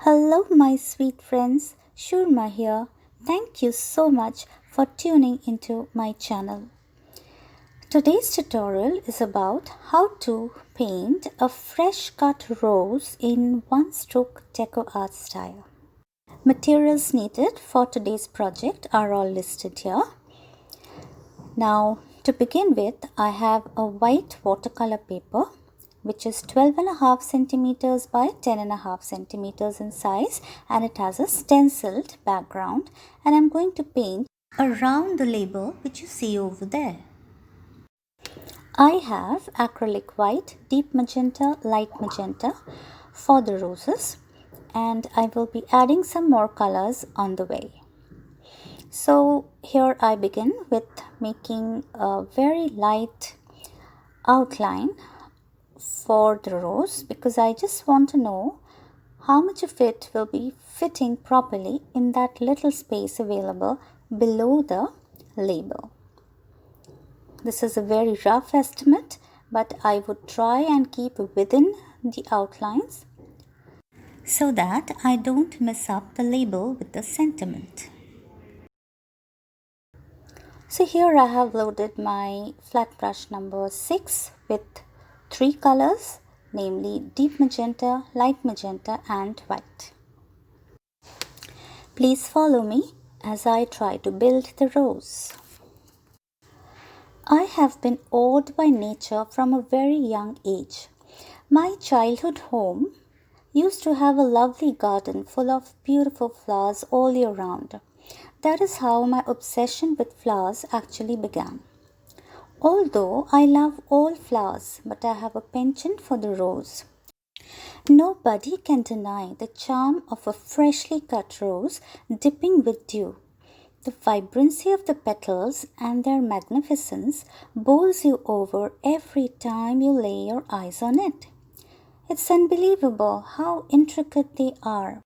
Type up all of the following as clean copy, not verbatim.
Hello, my sweet friends. Shurma here. Thank you so much for tuning into my channel. Today's tutorial is about how to paint a fresh cut rose in one stroke deco art style. Materials needed for today's project are all listed here. Now, to begin with, I have a white watercolor paper which is 12.5 centimeters by 10.5 centimeters in size, and it has a stenciled background, and I'm going to paint around the label which you see over there. I have acrylic white, deep magenta, light magenta for the roses, and I will be adding some more colors on the way. So here I begin with making a very light outline for the rose because I just want to know how much of it will be fitting properly in that little space available below the label. This is a very rough estimate, but I would try and keep within the outlines so that I don't mess up the label with the sentiment. So here I have loaded my flat brush number 6 with 3 colors, namely deep magenta, light magenta and white. Please follow me as I try to build the rose. I have been awed by nature from a very young age. My childhood home used to have a lovely garden full of beautiful flowers all year round. That is how my obsession with flowers actually began. Although I love all flowers, but I have a penchant for the rose. Nobody can deny the charm of a freshly cut rose dipping with dew. The vibrancy of the petals and their magnificence bowls you over every time you lay your eyes on it. It's unbelievable how intricate they are.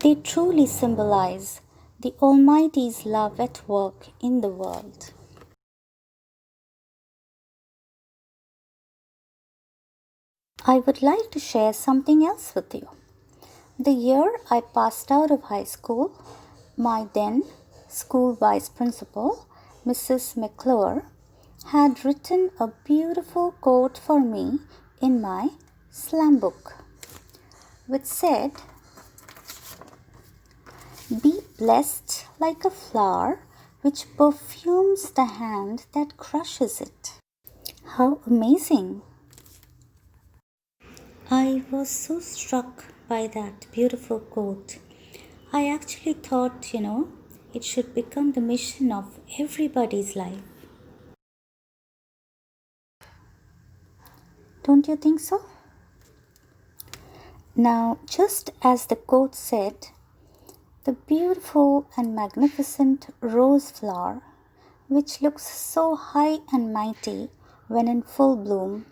They truly symbolize the Almighty's love at work in the world. I would like to share something else with you. The year I passed out of high school, my then school vice principal, Mrs. McClure, had written a beautiful quote for me in my slam book, which said, "Be blessed like a flower which perfumes the hand that crushes it." How amazing! I was so struck by that beautiful quote. I actually thought, it should become the mission of everybody's life. Don't you think so? Now, just as the quote said, the beautiful and magnificent rose flower, which looks so high and mighty when in full bloom,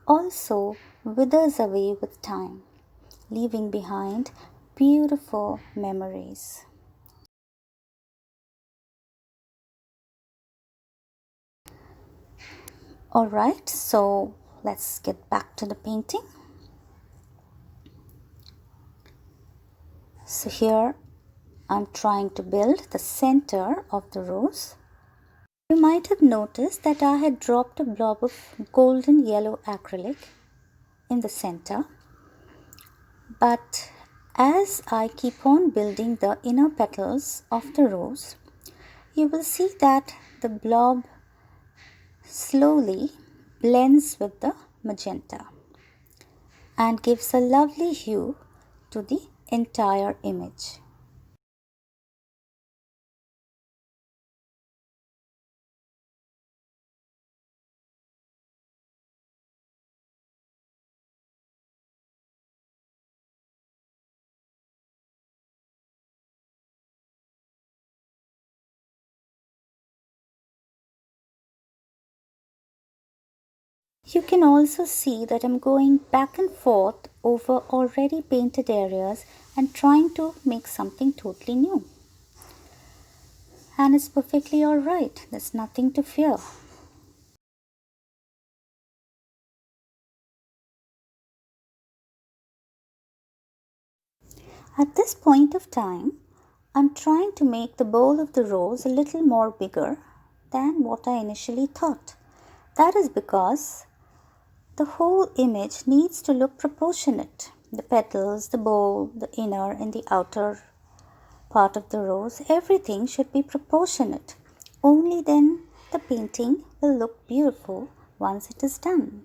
also withers away with time, leaving behind beautiful memories. Alright, so let's get back to the painting. So here I'm trying to build the center of the rose. You might have noticed that I had dropped a blob of golden yellow acrylic in the center. But as I keep on building the inner petals of the rose, you will see that the blob slowly blends with the magenta and gives a lovely hue to the entire image. You can also see that I'm going back and forth over already painted areas and trying to make something totally new. And it's perfectly alright, there's nothing to fear. At this point of time, I'm trying to make the bowl of the rose a little more bigger than what I initially thought. That is because the whole image needs to look proportionate. The petals, the bowl, the inner and the outer part of the rose, everything should be proportionate. Only then the painting will look beautiful once it is done.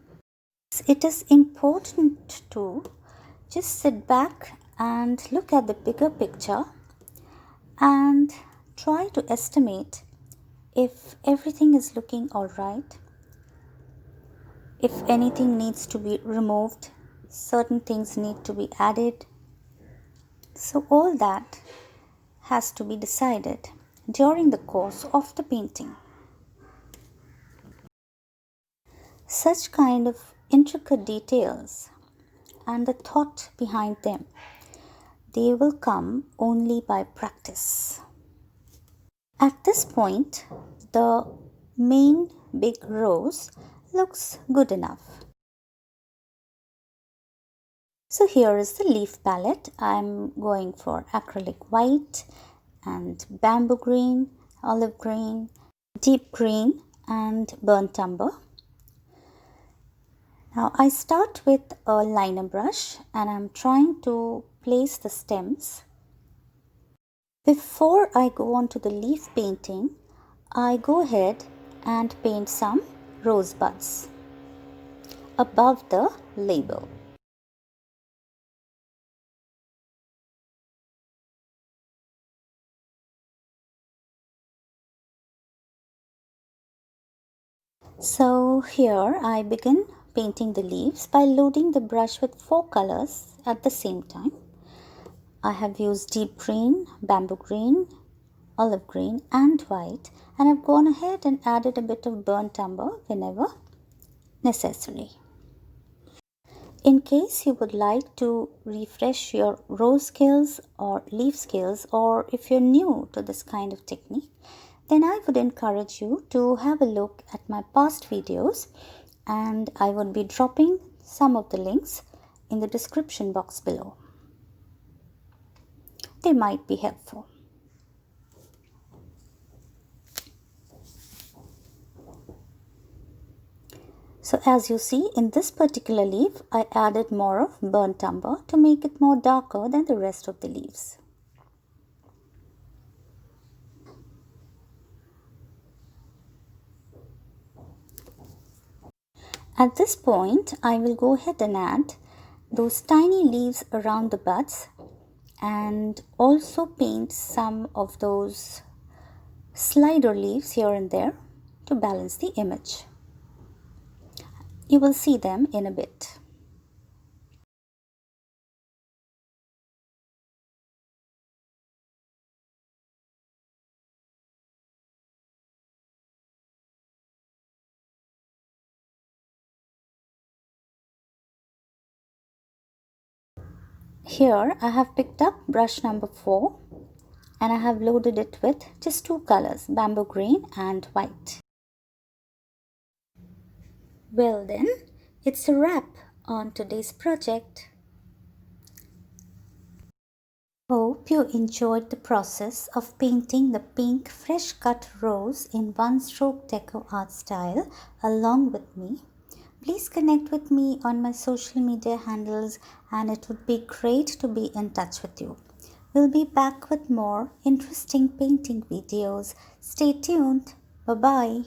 It is important to just sit back and look at the bigger picture and try to estimate if everything is looking all right, if anything needs to be removed, certain things need to be added. So all that has to be decided during the course of the painting. Such kind of intricate details and the thought behind them, they will come only by practice. At this point, the main big rose looks good enough. So here is the leaf palette. I'm going for acrylic white and bamboo green, olive green, deep green and burnt umber. Now I start with a liner brush and I'm trying to place the stems. Before I go on to the leaf painting, I go ahead and paint some rosebuds above the label. So here I begin painting the leaves by loading the brush with 4 colors at the same time. I have used deep green, bamboo green, olive green and white, and I've gone ahead and added a bit of burnt umber whenever necessary. In case you would like to refresh your rose skills or leaf skills, or if you're new to this kind of technique, then I would encourage you to have a look at my past videos, and I would be dropping some of the links in the description box below. They might be helpful. So as you see, in this particular leaf, I added more of burnt umber to make it more darker than the rest of the leaves. At this point, I will go ahead and add those tiny leaves around the buds and also paint some of those slider leaves here and there to balance the image. You will see them in a bit. Here I have picked up brush number 4 and I have loaded it with just 2 colors, bamboo green and white. Well then, it's a wrap on today's project. Hope you enjoyed the process of painting the pink fresh cut rose in one stroke deco art style along with me. Please connect with me on my social media handles and it would be great to be in touch with you. We'll be back with more interesting painting videos. Stay tuned. Bye-bye.